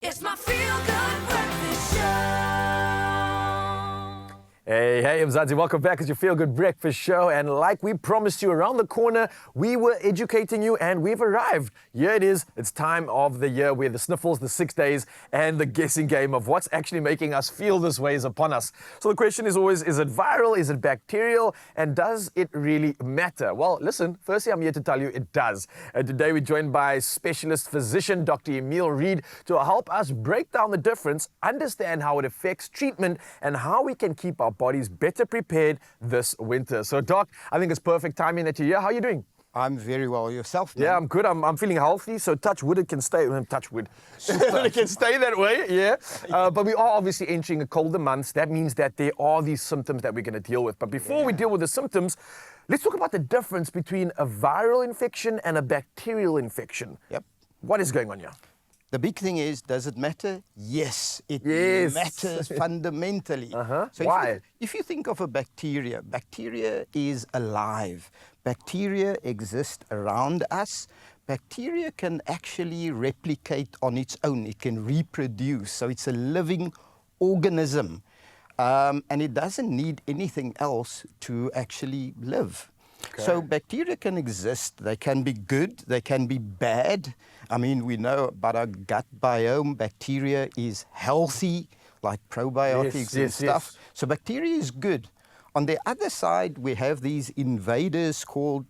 It's my feel-good breakfast show. Hey, Mzansi, welcome back. It's your Feel Good Breakfast Show. And like we promised you around the corner, we were educating you and we've arrived. Here it is. It's time of the year where the sniffles, the 6 days, and the guessing game of what's actually making us feel this way is upon us. So the question is always, is it viral? Is it bacterial? And does it really matter? Well, listen, firstly, I'm here to tell you it does. And today we're joined by specialist physician, Dr. Emil Reed, to help us break down the difference, understand how it affects treatment, and how we can keep our bodies better prepared this winter. So, Doc, I think it's perfect timing that you're here. How are you doing? I'm very well. Yourself, man? Yeah, I'm good. I'm feeling healthy. So touch wood, it can stay. Touch wood. It can stay that way, yeah. But we are obviously entering a colder month. That means that there are these symptoms that we're going to deal with. But before we deal with the symptoms, let's talk about the difference between a viral infection and a bacterial infection. Yep. What is going on here? The big thing is, does it matter? Yes, it matters fundamentally. So Why? If you think of a bacteria is alive. Bacteria exist around us. Bacteria can actually replicate on its own. It can reproduce. So it's a living organism. And it doesn't need anything else to actually live. Okay. So bacteria can exist. They can be good. They can be bad. I mean, we know about our gut biome. Bacteria is healthy, like probiotics and stuff. Yes. So bacteria is good. On the other side, we have these invaders called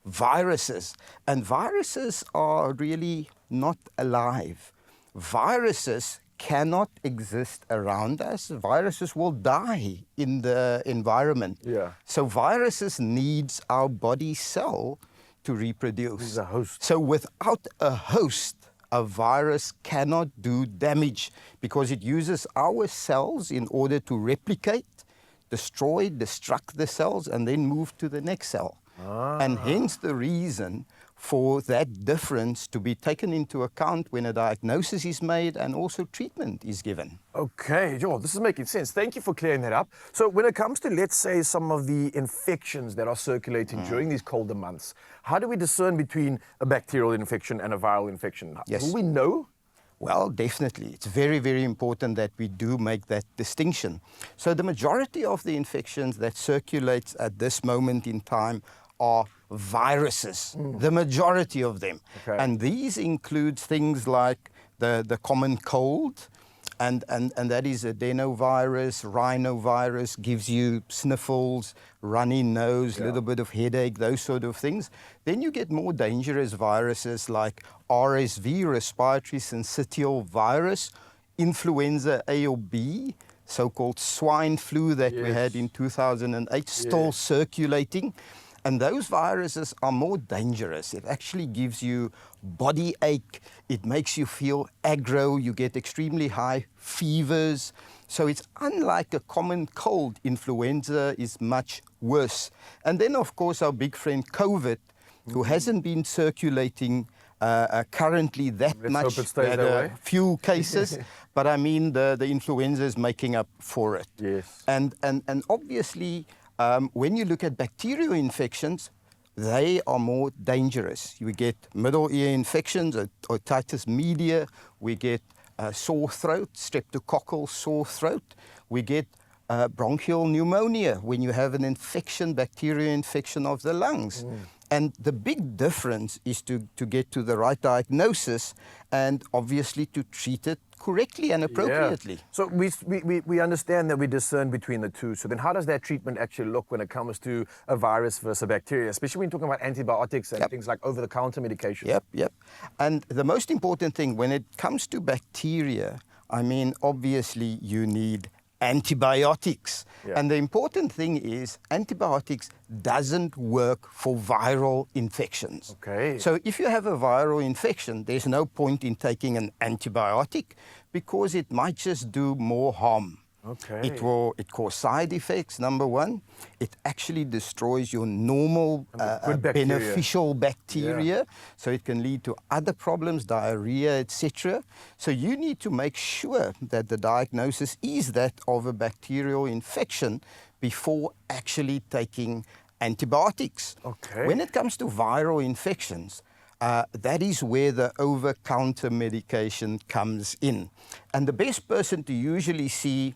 viruses. And viruses are really not alive. Viruses cannot exist around us. Viruses will die in the environment. Yeah. So viruses needs our body cell to reproduce. This is a host. So without a host, a virus cannot do damage because it uses our cells in order to replicate, destroy, destruct the cells, and then move to the next cell. And hence the reason for that difference to be taken into account when a diagnosis is made and also treatment is given. Okay, Joel, this is making sense. Thank you for clearing that up. So when it comes to, let's say, some of the infections that are circulating during these colder months, how do we discern between a bacterial infection and a viral infection? Yes. Will we know? Well, definitely. It's very, very important that we do make that distinction. So the majority of the infections that circulates at this moment in time are viruses, the majority of them. Okay. And these include things like the common cold, and that is adenovirus, rhinovirus, gives you sniffles, runny nose, little bit of headache, those sort of things. Then you get more dangerous viruses like RSV, respiratory syncytial virus, influenza A or B, so-called swine flu that we had in 2008, still circulating. And those viruses are more dangerous. It actually gives you body ache. It makes you feel aggro. You get extremely high fevers. So it's unlike a common cold. Influenza is much worse. And then, of course, our big friend COVID, who hasn't been circulating currently that much. Hope it stays that way. A few cases. But I mean, the influenza is making up for it. Yes. And obviously, when you look at bacterial infections, they are more dangerous. We get middle ear infections, otitis media. We get sore throat, streptococcal sore throat. We get bronchial pneumonia when you have an infection, bacterial infection of the lungs. And the big difference is to get to the right diagnosis and obviously to treat it correctly and appropriately. Yeah. So we understand that we discern between the two. So then how does that treatment actually look when it comes to a virus versus a bacteria, especially when you're talking about antibiotics and things like over-the-counter medication? Yep. And the most important thing when it comes to bacteria, I mean, obviously you need antibiotics. And the important thing is antibiotics doesn't work for viral infections. Okay. So if you have a viral infection, there's no point in taking an antibiotic because it might just do more harm. Okay. It causes side effects, number one. It actually destroys your normal beneficial bacteria. So it can lead to other problems, diarrhea, etc. So you need to make sure that the diagnosis is that of a bacterial infection before actually taking antibiotics. Okay. When it comes to viral infections, that is where the over-counter medication comes in. And the best person to usually see,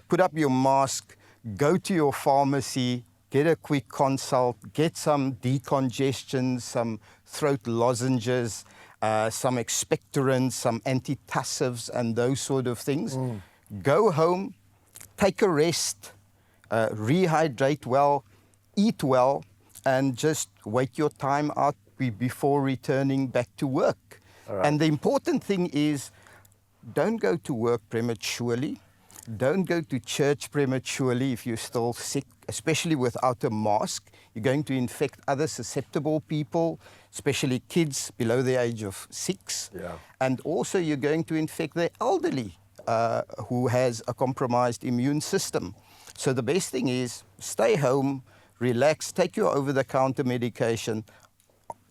put up your mask, go to your pharmacy, get a quick consult, get some decongestion, some throat lozenges, some expectorants, some antitussives, and those sort of things. Go home, take a rest, rehydrate well, eat well, and just wait your time out before returning back to work. All right. And the important thing is, don't go to work prematurely. Don't go to church prematurely if you're still sick, especially without a mask. You're going to infect other susceptible people, especially kids below the age of 6. Yeah. And also you're going to infect the elderly who has a compromised immune system. So the best thing is stay home, relax, take your over-the-counter medication,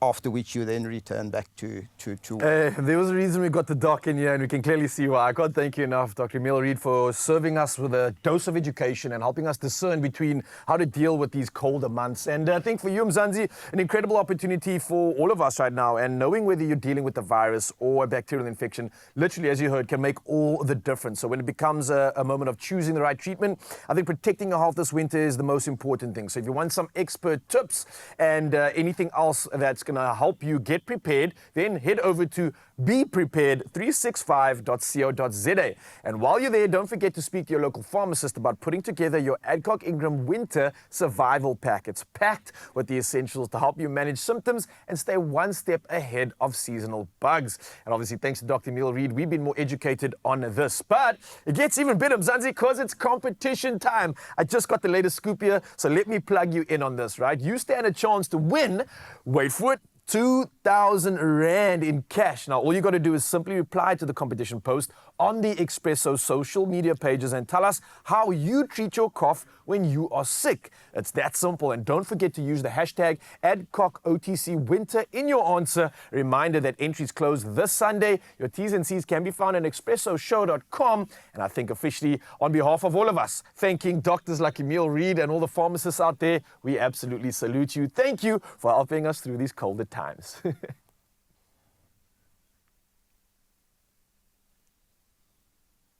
after which you then return back to work. There was a reason we got the doc in here, and we can clearly see why. I can't thank you enough, Dr. Emil Reid, for serving us with a dose of education and helping us discern between how to deal with these colder months. And I think for you, Mzansi, an incredible opportunity for all of us right now. And knowing whether you're dealing with a virus or a bacterial infection, literally, as you heard, can make all the difference. So when it becomes a moment of choosing the right treatment, I think protecting your health this winter is the most important thing. So if you want some expert tips and anything else that's going to help you get prepared, then head over to beprepared365.co.za. And while you're there, don't forget to speak to your local pharmacist about putting together your ADCOCK INGRAM Winter Survival Pack. It's packed with the essentials to help you manage symptoms and stay one step ahead of seasonal bugs. And obviously, thanks to Dr. Emil Reid, we've been more educated on this. But it gets even better, Mzansi, because it's competition time. I just got the latest scoop here, so let me plug you in on this, right? You stand a chance to win, wait for it, 2,000 Rand in cash. Now, all you got to do is simply reply to the competition post on the Expresso social media pages and tell us how you treat your cough when you are sick. It's that simple. And don't forget to use the hashtag ADCOCKOTCWinter in your answer. Reminder that entries close this Sunday. Your T's and C's can be found on expressoshow.com. And I think officially, on behalf of all of us, thanking doctors like Emil Reid and all the pharmacists out there, we absolutely salute you. Thank you for helping us through these colder times.